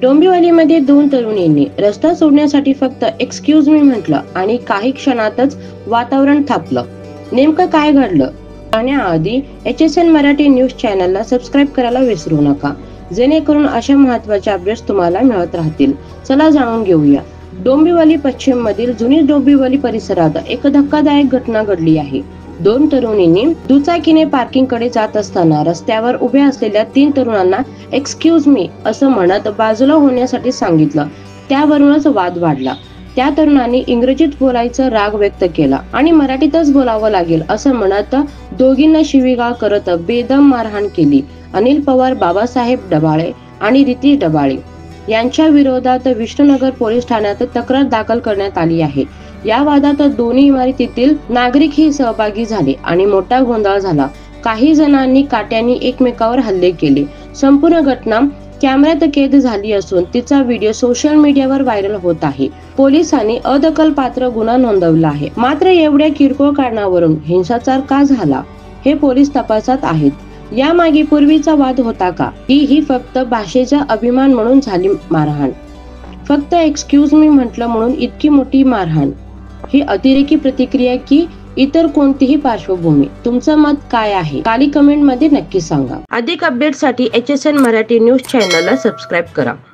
डोंबिवलीमध्ये दोन तरुणींनी रस्ता सोडण्यासाठी फक्त एक्सक्यूज मी म्हटलं आणि काही क्षणातच वातावरण थापलं. नेमकं काय घडलं जाण्याआधी HSN मराठी न्यूज चॅनलला सबस्क्राईब करायला विसरू नका, जेणेकरून अशा महत्त्वाचे अपडेट्स तुम्हाला मिळत राहतील. चला जाणून घेऊया. डोंबिवली पश्चिम मधील जुनी डोंबिवली परिसरात एक धक्कादायक घटना घडली आहे. दोन तरुणींनी दुचाकीने पार्किंग कडे जात असताना रस्त्यावर उभ्या असलेल्या तीन तरुणांना एक्सक्यूज मी असं म्हणत बाजूला होण्यासाठी सांगितलं. त्यावरूनच वाद वाढला. त्या तरुणांनी इंग्रजीत बोलायचा राग व्यक्त केला आणि मराठीतच बोलावं लागेल असं म्हणत दोघींना शिवीगाळ करत बेदम मारहाण केली. अनिल पवार, बाबासाहेब डबाळे आणि रितेश डबाळे यांच्या विरोधात विष्णुनगर पोलीस ठाण्यात तक्रार दाखल करण्यात आली आहे. या वादात दोन्ही इमारतीतील नागरिकही सहभागी झाले आणि मोठा गोंधळ झाला. काही जणांनी काट्यांनी एकमेकावर हल्ले केले. संपूर्ण घटना कॅमेऱ्यात कैद झाली असून तिचा व्हिडिओ सोशल मीडियावर व्हायरल होत आहे. पोलिसांनी अदखलपात्र गुन्हा नोंदवला आहे. मात्र एवढ्या किरकोळ कारणावरून हिंसाचार का झाला हे पोलीस तपासात आहेत. यामागे पूर्वीचा वाद होता का, की ही फक्त भाषेचा अभिमान म्हणून झाली मारहाण? फक्त एक्सक्यूज मी म्हटलं म्हणून इतकी मोठी मारहाण ही अतिरेकी प्रतिक्रिया की इतर कोणतीही पार्श्वभूमी? तुमचं मत काय आहे? खाली कमेंट मध्ये नक्की सांगा. अधिक अपडेटसाठी HSN मराठी न्यूज चॅनलला सबस्क्राईब करा.